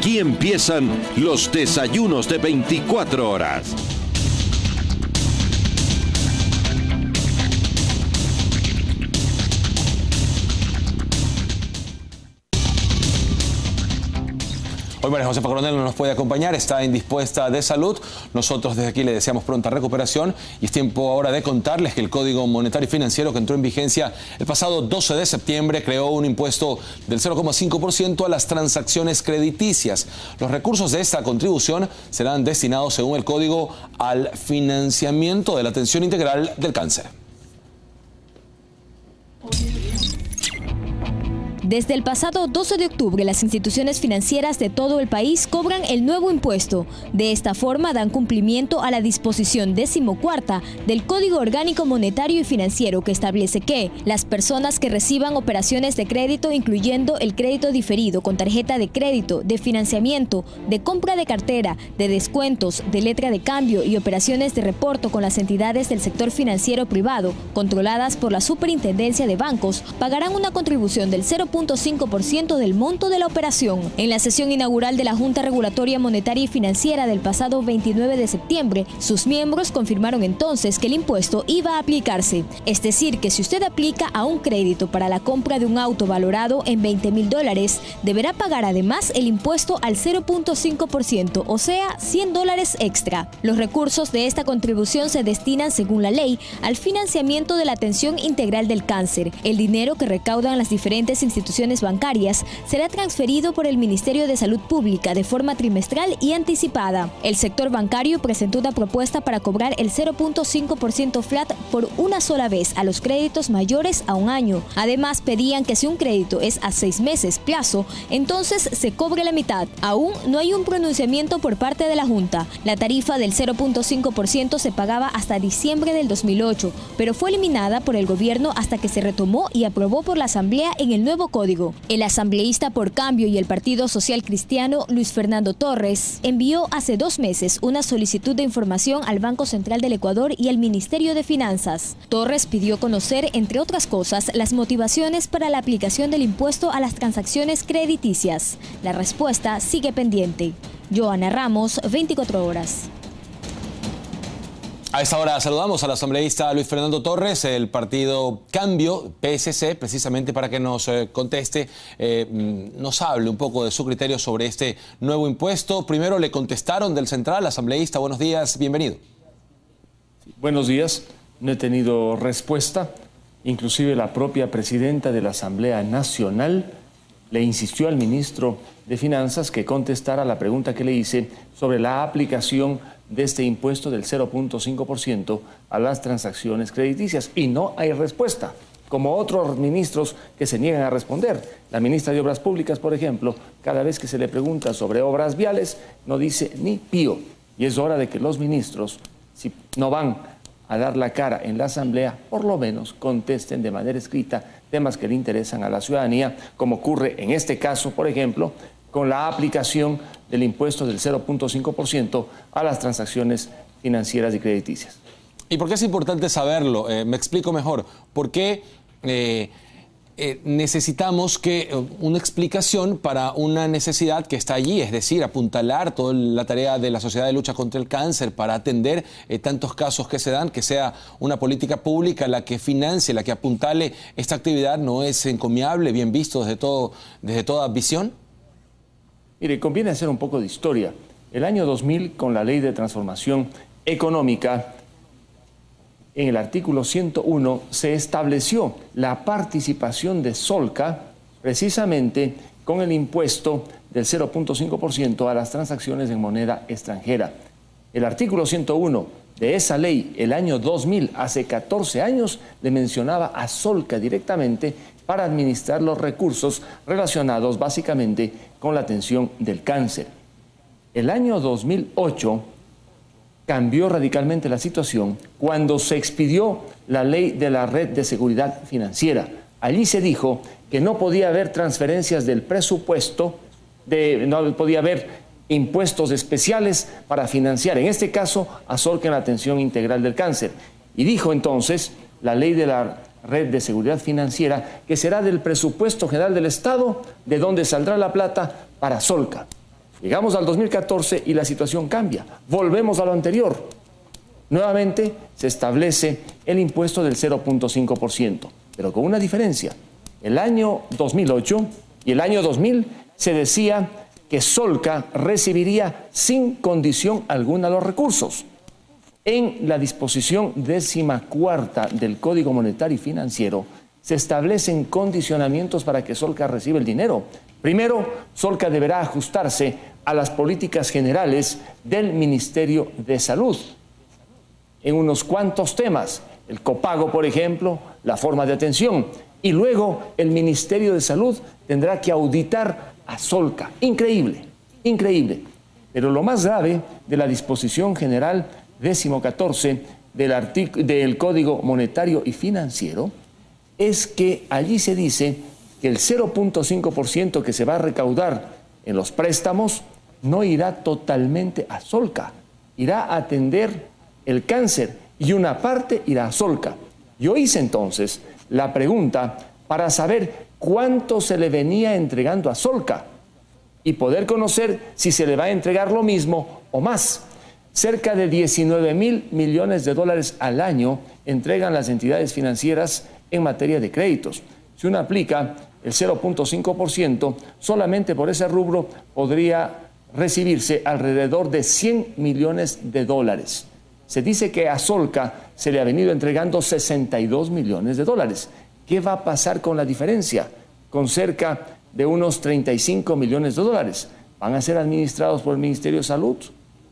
Aquí empiezan los desayunos de 24 horas. Hoy María Josefa Coronel no nos puede acompañar, está indispuesta de salud. Nosotros desde aquí le deseamos pronta recuperación y es tiempo ahora de contarles que el Código Monetario y Financiero, que entró en vigencia el pasado 12 de septiembre, creó un impuesto del 0,5% a las transacciones crediticias. Los recursos de esta contribución serán destinados, según el Código, al financiamiento de la atención integral del cáncer. Desde el pasado 12 de octubre, las instituciones financieras de todo el país cobran el nuevo impuesto. De esta forma, dan cumplimiento a la disposición 14ª del Código Orgánico Monetario y Financiero, que establece que las personas que reciban operaciones de crédito, incluyendo el crédito diferido con tarjeta de crédito, de financiamiento, de compra de cartera, de descuentos, de letra de cambio y operaciones de reporto con las entidades del sector financiero privado, controladas por la Superintendencia de Bancos, pagarán una contribución del 0,5% del monto de la operación. En la sesión inaugural de la Junta Regulatoria Monetaria y Financiera del pasado 29 de septiembre, sus miembros confirmaron entonces que el impuesto iba a aplicarse. Es decir, que si usted aplica a un crédito para la compra de un auto valorado en $20,000, deberá pagar además el impuesto al 0,5%, o sea, $100 extra. Los recursos de esta contribución se destinan, según la ley, al financiamiento de la atención integral del cáncer. El dinero que recaudan las diferentes instituciones bancarias será transferido por el Ministerio de Salud Pública de forma trimestral y anticipada. El sector bancario presentó una propuesta para cobrar el 0,5% flat por una sola vez a los créditos mayores a un año. Además, pedían que si un crédito es a 6 meses plazo, entonces se cobre la mitad. Aún no hay un pronunciamiento por parte de la Junta. La tarifa del 0,5% se pagaba hasta diciembre del 2008, pero fue eliminada por el gobierno hasta que se retomó y aprobó por la Asamblea en el nuevo código. El asambleísta por Cambio y el Partido Social Cristiano, Luis Fernando Torres, envió hace 2 meses una solicitud de información al Banco Central del Ecuador y al Ministerio de Finanzas. Torres pidió conocer, entre otras cosas, las motivaciones para la aplicación del impuesto a las transacciones crediticias. La respuesta sigue pendiente. Joana Ramos, 24 horas. A esta hora saludamos al asambleísta Luis Fernando Torres, el partido Cambio, PSC, precisamente para que nos conteste, nos hable un poco de su criterio sobre este nuevo impuesto. Primero le contestaron del Central, asambleísta, buenos días, bienvenido. Buenos días, no he tenido respuesta, inclusive la propia presidenta de la Asamblea Nacional le insistió al ministro de Finanzas que contestara la pregunta que le hice sobre la aplicación de este impuesto del 0,5% a las transacciones crediticias. Y no hay respuesta, como otros ministros que se niegan a responder. La ministra de Obras Públicas, por ejemplo, cada vez que se le pregunta sobre obras viales, no dice ni pío. Y es hora de que los ministros, si no van a dar la cara en la Asamblea, por lo menos contesten de manera escrita temas que le interesan a la ciudadanía, como ocurre en este caso, por ejemplo, con la aplicación del impuesto del 0,5% a las transacciones financieras y crediticias. ¿Y por qué es importante saberlo? Me explico mejor. ¿Por qué necesitamos una explicación para una necesidad que está allí? Es decir, apuntalar toda la tarea de la Sociedad de Lucha contra el Cáncer para atender tantos casos que se dan, que sea una política pública la que financie, la que apuntale esta actividad. ¿No es encomiable, bien visto desde toda visión? Mire, conviene hacer un poco de historia. El año 2000, con la Ley de Transformación Económica, en el artículo 101 se estableció la participación de Solca precisamente con el impuesto del 0,5% a las transacciones en moneda extranjera. El artículo 101 de esa ley, el año 2000, hace 14 años, le mencionaba a Solca directamente para administrar los recursos relacionados básicamente con la atención del cáncer. El año 2008 cambió radicalmente la situación cuando se expidió la ley de la Red de Seguridad Financiera. Allí se dijo que no podía haber transferencias del presupuesto, no podía haber impuestos especiales para financiar, en este caso, a Solca en la atención integral del cáncer. Y dijo entonces la ley de la Red de Seguridad Financiera que será del presupuesto general del Estado de donde saldrá la plata para Solca. Llegamos al 2014 y la situación cambia. Volvemos a lo anterior. Nuevamente se establece el impuesto del 0.5%, pero con una diferencia. El año 2008 y el año 2000 se decía que Solca recibiría sin condición alguna los recursos. En la disposición 14ª del Código Monetario y Financiero se establecen condicionamientos para que Solca reciba el dinero. Primero, Solca deberá ajustarse a las políticas generales del Ministerio de Salud en unos cuantos temas, el copago, por ejemplo, la forma de atención, y luego el Ministerio de Salud tendrá que auditar a Solca. Increíble, increíble. Pero lo más grave de la disposición general 14 del Código Monetario y Financiero es que allí se dice que el 0.5% que se va a recaudar en los préstamos no irá totalmente a Solca, irá a atender el cáncer y una parte irá a Solca. Yo hice entonces la pregunta para saber cuánto se le venía entregando a Solca y poder conocer si se le va a entregar lo mismo o más. Cerca de 19.000 millones de dólares al año entregan las entidades financieras en materia de créditos. Si uno aplica el 0.5%, solamente por ese rubro podría recibirse alrededor de 100 millones de dólares. Se dice que a Solca se le ha venido entregando 62 millones de dólares. ¿Qué va a pasar con la diferencia? Con cerca de unos 35 millones de dólares. ¿Van a ser administrados por el Ministerio de Salud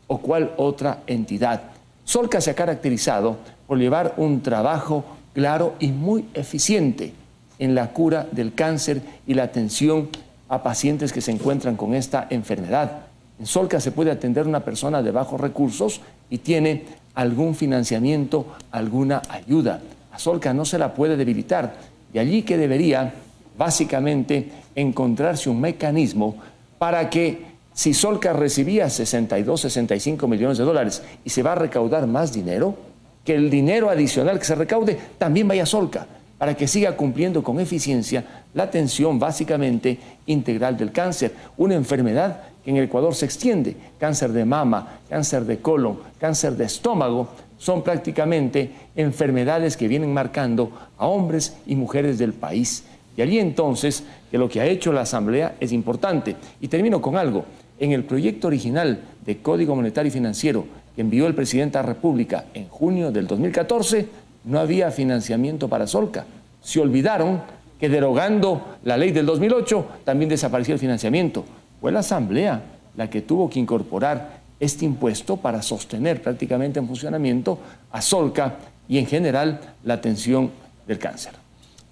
o cuál otra entidad? Solca se ha caracterizado por llevar un trabajo claro y muy eficiente en la cura del cáncer y la atención a pacientes que se encuentran con esta enfermedad. En Solca se puede atender a una persona de bajos recursos y tiene algún financiamiento, alguna ayuda. A Solca no se la puede debilitar. De allí que debería, básicamente, encontrarse un mecanismo para que, si Solca recibía 62, 65 millones de dólares y se va a recaudar más dinero, que el dinero adicional que se recaude también vaya a Solca, para que siga cumpliendo con eficiencia la atención básicamente integral del cáncer, una enfermedad que en el Ecuador se extiende. Cáncer de mama, cáncer de colon, cáncer de estómago, son prácticamente enfermedades que vienen marcando a hombres y mujeres del país. Y allí entonces, que lo que ha hecho la Asamblea es importante. Y termino con algo. En el proyecto original de Código Monetario y Financiero que envió el presidente de la República en junio del 2014, no había financiamiento para Solca. Se olvidaron que derogando la ley del 2008 también desapareció el financiamiento. Fue la Asamblea la que tuvo que incorporar este impuesto para sostener prácticamente en funcionamiento a Solca y en general la atención del cáncer.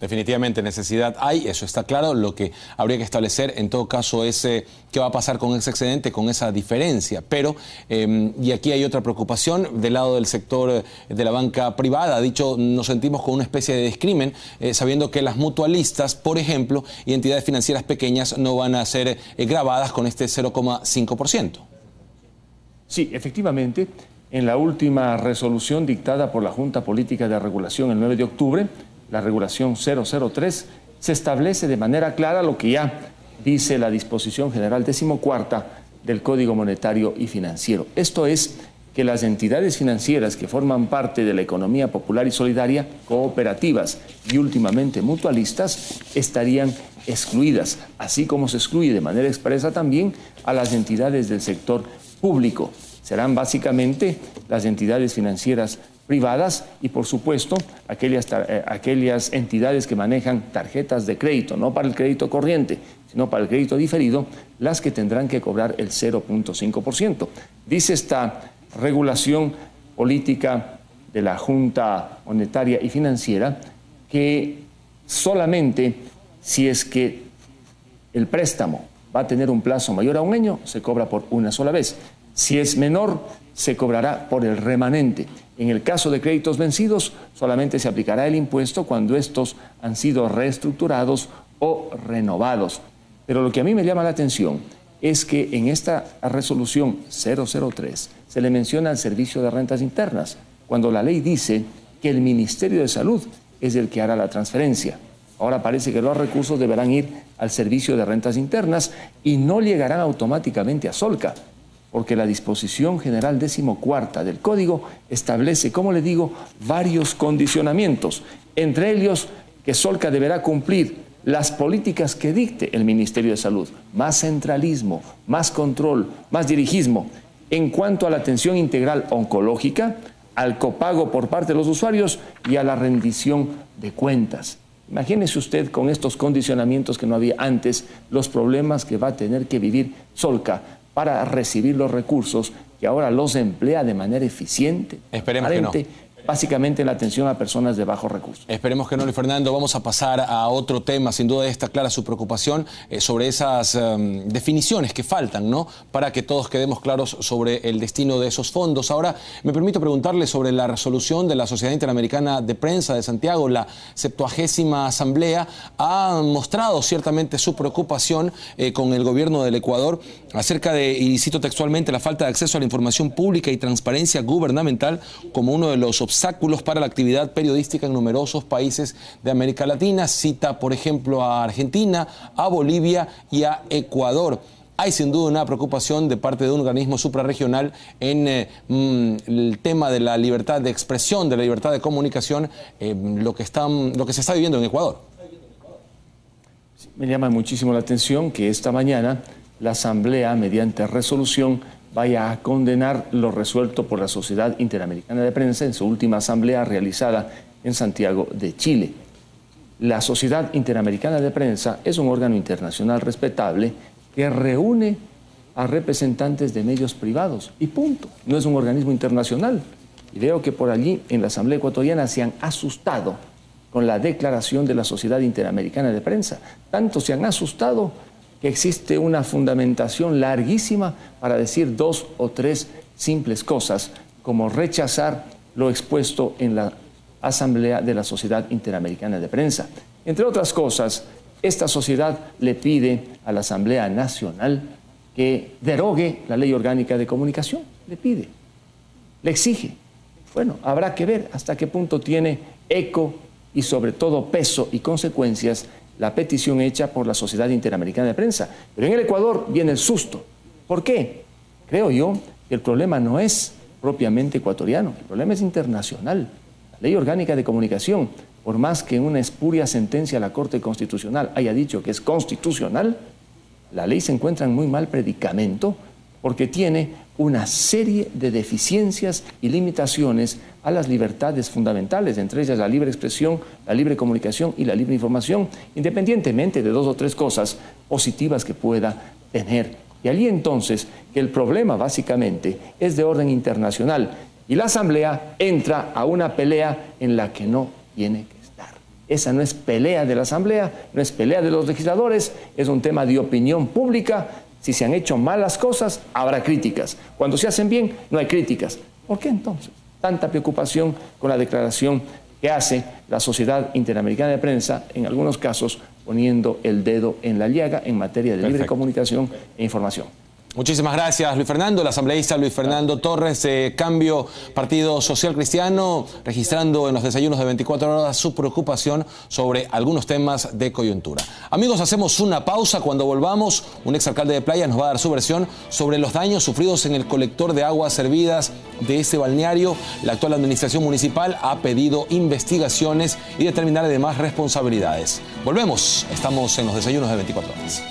Definitivamente necesidad hay, eso está claro. Lo que habría que establecer en todo caso es qué va a pasar con ese excedente, con esa diferencia. Pero, y aquí hay otra preocupación del lado del sector de la banca privada. Ha dicho, nos sentimos con una especie de discrimen, sabiendo que las mutualistas, por ejemplo, y entidades financieras pequeñas no van a ser gravadas con este 0,5%. Sí, efectivamente, en la última resolución dictada por la Junta Política de Regulación el 9 de octubre, la regulación 003, se establece de manera clara lo que ya dice la disposición general 14ª del Código Monetario y Financiero. Esto es que las entidades financieras que forman parte de la economía popular y solidaria, cooperativas y últimamente mutualistas, estarían excluidas, así como se excluye de manera expresa también a las entidades del sector público. Serán básicamente las entidades financieras privadas y, por supuesto, aquellas entidades que manejan tarjetas de crédito, no para el crédito corriente, sino para el crédito diferido, las que tendrán que cobrar el 0.5%. Dice esta regulación política de la Junta Monetaria y Financiera que solamente si es que el préstamo va a tener un plazo mayor a un año, se cobra por una sola vez. Si es menor, se cobrará por el remanente. En el caso de créditos vencidos, solamente se aplicará el impuesto cuando estos han sido reestructurados o renovados. Pero lo que a mí me llama la atención es que en esta resolución 003 se le menciona al Servicio de Rentas Internas, cuando la ley dice que el Ministerio de Salud es el que hará la transferencia. Ahora parece que los recursos deberán ir al Servicio de Rentas Internas y no llegarán automáticamente a Solca, porque la disposición general 14ª del Código establece, como le digo, varios condicionamientos, entre ellos que Solca deberá cumplir las políticas que dicte el Ministerio de Salud, más centralismo, más control, más dirigismo, en cuanto a la atención integral oncológica, al copago por parte de los usuarios y a la rendición de cuentas. Imagínese usted con estos condicionamientos que no había antes, los problemas que va a tener que vivir Solca para recibir los recursos que ahora los emplea de manera eficiente, Esperemos que no. Básicamente la atención a personas de bajos recursos. Esperemos que no, Luis Fernando. Vamos a pasar a otro tema. Sin duda está clara su preocupación sobre esas definiciones que faltan, ¿no?, para que todos quedemos claros sobre el destino de esos fondos. Ahora me permito preguntarle sobre la resolución de la Sociedad Interamericana de Prensa de Santiago. La 70ª Asamblea ha mostrado ciertamente su preocupación con el gobierno del Ecuador acerca de, y cito textualmente, la falta de acceso a la información pública y transparencia gubernamental como uno de los obstáculos para la actividad periodística en numerosos países de América Latina. Cita, por ejemplo, a Argentina, a Bolivia y a Ecuador. Hay sin duda una preocupación de parte de un organismo suprarregional en el tema de la libertad de expresión, de la libertad de comunicación, lo que se está viviendo en Ecuador. Me llama muchísimo la atención que esta mañana la Asamblea, mediante resolución, vaya a condenar lo resuelto por la Sociedad Interamericana de Prensa en su última asamblea realizada en Santiago de Chile. La Sociedad Interamericana de Prensa es un órgano internacional respetable que reúne a representantes de medios privados y punto. No es un organismo internacional. Y veo que por allí en la Asamblea Ecuatoriana se han asustado con la declaración de la Sociedad Interamericana de Prensa. Tanto se han asustado que existe una fundamentación larguísima para decir 2 o 3 simples cosas, como rechazar lo expuesto en la Asamblea de la Sociedad Interamericana de Prensa. Entre otras cosas, esta sociedad le pide a la Asamblea Nacional que derogue la Ley Orgánica de Comunicación. Le pide, le exige. Bueno, habrá que ver hasta qué punto tiene eco y sobre todo peso y consecuencias la petición hecha por la Sociedad Interamericana de Prensa. Pero en el Ecuador viene el susto. ¿Por qué? Creo yo que el problema no es propiamente ecuatoriano, el problema es internacional. La Ley Orgánica de Comunicación, por más que en una espuria sentencia la Corte Constitucional haya dicho que es constitucional, la ley se encuentra en muy mal predicamento porque tiene una serie de deficiencias y limitaciones a las libertades fundamentales, entre ellas la libre expresión, la libre comunicación y la libre información, independientemente de 2 o 3 cosas positivas que pueda tener. Y allí entonces que el problema básicamente es de orden internacional y la Asamblea entra a una pelea en la que no tiene que estar. Esa no es pelea de la Asamblea, no es pelea de los legisladores, es un tema de opinión pública. Si se han hecho malas cosas, habrá críticas. Cuando se hacen bien, no hay críticas. ¿Por qué entonces tanta preocupación con la declaración que hace la Sociedad Interamericana de Prensa, en algunos casos poniendo el dedo en la llaga en materia de libre comunicación e información? Muchísimas gracias, Luis Fernando. El asambleísta Luis Fernando Torres, Cambio Partido Social Cristiano, registrando en los desayunos de 24 horas su preocupación sobre algunos temas de coyuntura. Amigos, hacemos una pausa. Cuando volvamos, un exalcalde de Playa nos va a dar su versión sobre los daños sufridos en el colector de aguas servidas de este balneario. La actual administración municipal ha pedido investigaciones y determinar además responsabilidades. Volvemos. Estamos en los desayunos de 24 horas.